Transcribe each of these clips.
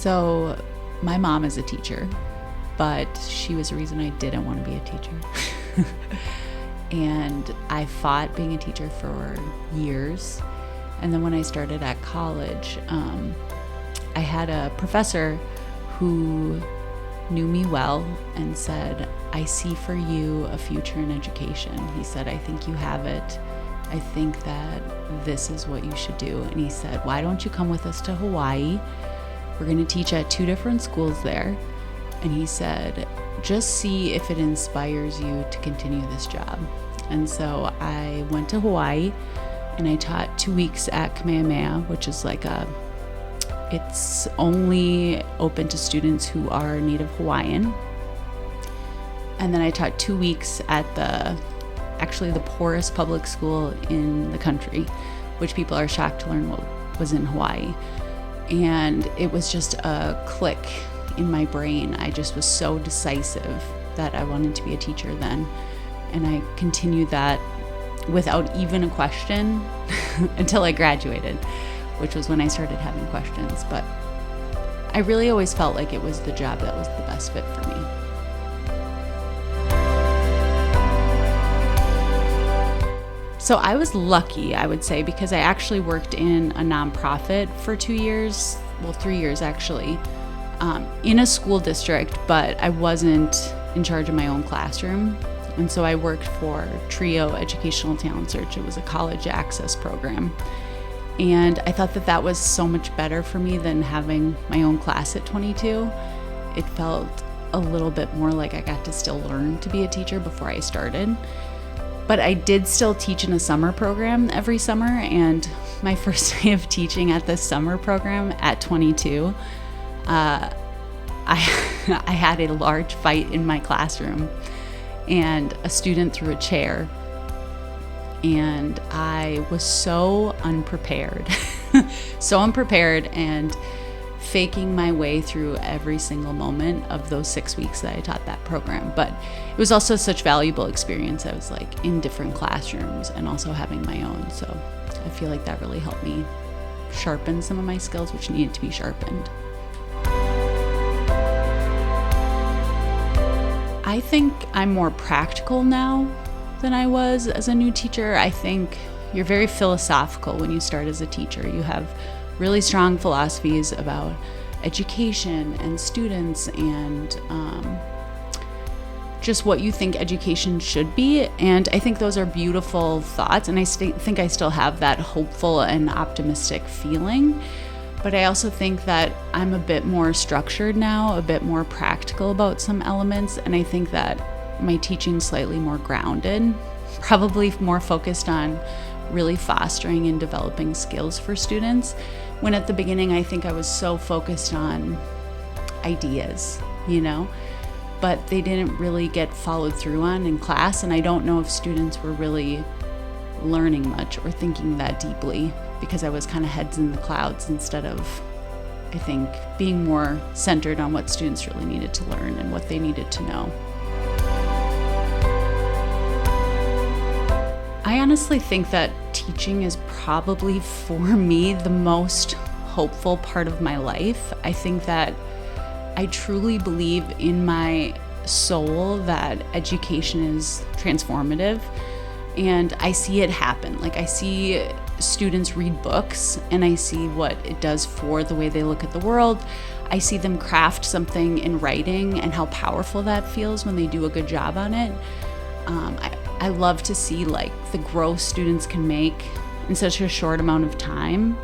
So my mom is a teacher, but she was the reason I didn't want to be a teacher. And I fought being a teacher for years. And then when I started at college, I had a professor who knew me well and said, I see for you a future in education. He said, I think you have it. I think that this is what you should do. And he said, why don't you come with us to Hawaii? We're going to teach at 2 different schools there. And he said, just see if it inspires you to continue this job. And so I went to Hawaii and I taught 2 weeks at Kamehameha, which is it's only open to students who are Native Hawaiian. And then I taught 2 weeks at the poorest public school in the country, which people are shocked to learn was in Hawaii. And it was just a click in my brain. I just was so decisive that I wanted to be a teacher then. And I continued that without even a question until I graduated, which was when I started having questions. But I really always felt like it was the job that was the best fit for me. So I was lucky, I would say, because I actually worked in a nonprofit for 2 years, 3 years actually, in a school district, but I wasn't in charge of my own classroom. And so I worked for TRIO Educational Talent Search. It was a college access program. And I thought that was so much better for me than having my own class at 22. It felt a little bit more like I got to still learn to be a teacher before I started. But I did still teach in a summer program every summer. And my first day of teaching at this summer program at 22, I had a large fight in my classroom. And a student threw a chair, and I was so unprepared, and faking my way through every single moment of those 6 weeks that I taught that program. But it was also such valuable experience. I was in different classrooms and also having my own. So I feel like that really helped me sharpen some of my skills, which needed to be sharpened. I think I'm more practical now than I was as a new teacher. I think you're very philosophical when you start as a teacher. You have really strong philosophies about education and students and just what you think education should be. And I think those are beautiful thoughts. And I think I still have that hopeful and optimistic feeling. But I also think that I'm a bit more structured now, a bit more practical about some elements, and I think that my teaching's slightly more grounded, probably more focused on really fostering and developing skills for students, when at the beginning I think I was so focused on ideas, but they didn't really get followed through on in class, and I don't know if students were really learning much or thinking that deeply, because I was kind of heads in the clouds instead of, I think, being more centered on what students really needed to learn and what they needed to know. I honestly think that teaching is probably, for me, the most hopeful part of my life. I think that I truly believe in my soul that education is transformative, and I see it happen. I see students read books, and I see what it does for the way they look at the world. I see them craft something in writing and how powerful that feels when they do a good job on it. I love to see the growth students can make in such a short amount of time.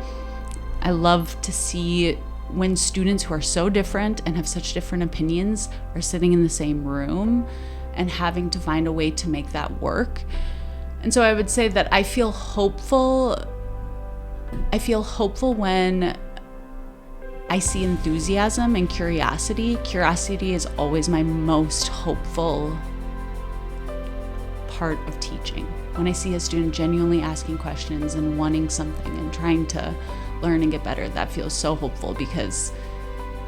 I love to see when students who are so different and have such different opinions are sitting in the same room and having to find a way to make that work. And so I would say that I feel hopeful when I see enthusiasm and curiosity. Curiosity is always my most hopeful part of teaching. When I see a student genuinely asking questions and wanting something and trying to learn and get better, that feels so hopeful, because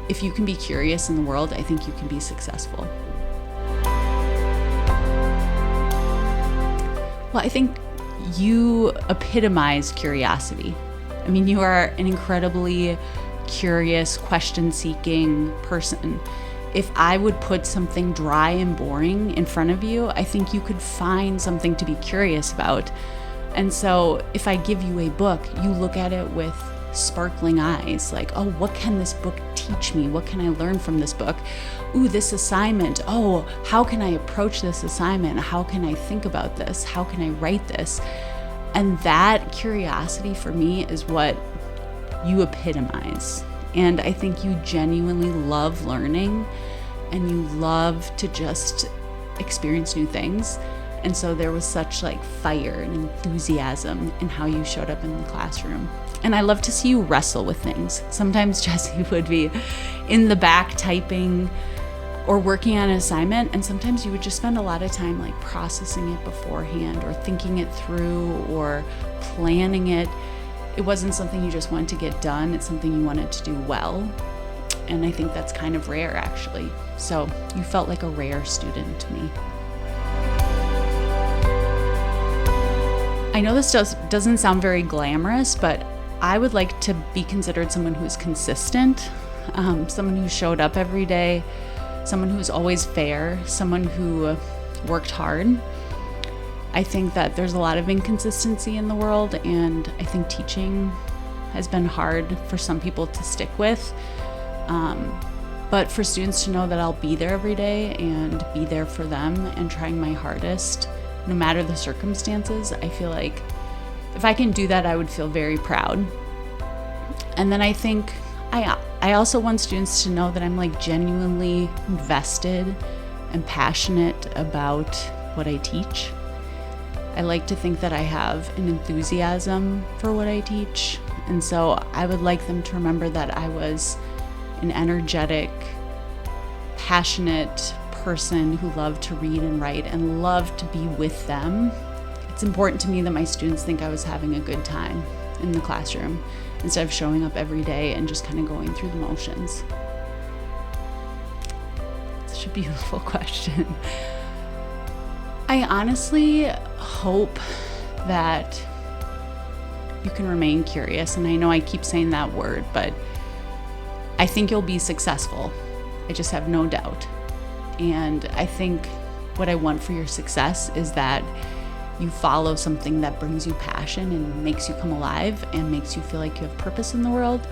if you can be curious in the world, I think you can be successful. Well, I think you epitomize curiosity. I mean, you are an incredibly curious, question-seeking person. If I would put something dry and boring in front of you, I think you could find something to be curious about. And so if I give you a book, you look at it with sparkling eyes, like, oh, what can this book teach me? What can I learn from this book? Ooh, this assignment. Oh, how can I approach this assignment? How can I think about this? How can I write this? And that curiosity for me is what you epitomize. And I think you genuinely love learning and you love to just experience new things. And so there was such like fire and enthusiasm in how you showed up in the classroom. And I love to see you wrestle with things. Sometimes Jessie would be in the back typing or working on an assignment, and sometimes you would just spend a lot of time like processing it beforehand or thinking it through or planning it. It wasn't something you just wanted to get done. It's something you wanted to do well. And I think that's kind of rare, actually. So you felt like a rare student to me. I know this doesn't sound very glamorous, but I would like to be considered someone who's consistent, someone who showed up every day, someone who's always fair, someone who worked hard. I think that there's a lot of inconsistency in the world, and I think teaching has been hard for some people to stick with. But for students to know that I'll be there every day and be there for them and trying my hardest, no matter the circumstances, I feel like if I can do that, I would feel very proud. And then I think I also want students to know that I'm like genuinely invested and passionate about what I teach. I like to think that I have an enthusiasm for what I teach. And so I would like them to remember that I was an energetic, passionate person who loved to read and write and loved to be with them. It's important to me that my students think I was having a good time in the classroom instead of showing up every day and just kind of going through the motions. Such a beautiful question. I honestly hope that you can remain curious, and I know I keep saying that word, but I think you'll be successful. I just have no doubt. And I think what I want for your success is that you follow something that brings you passion and makes you come alive and makes you feel like you have purpose in the world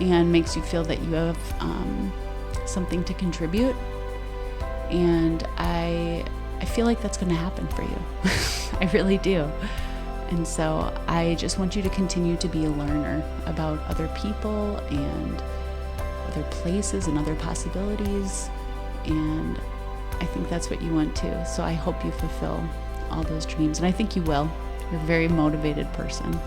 and makes you feel that you have something to contribute. And I feel like that's going to happen for you. I really do. And so I just want you to continue to be a learner about other people and other places and other possibilities. And I think that's what you want too. So I hope you fulfill all those dreams. And I think you will. You're a very motivated person.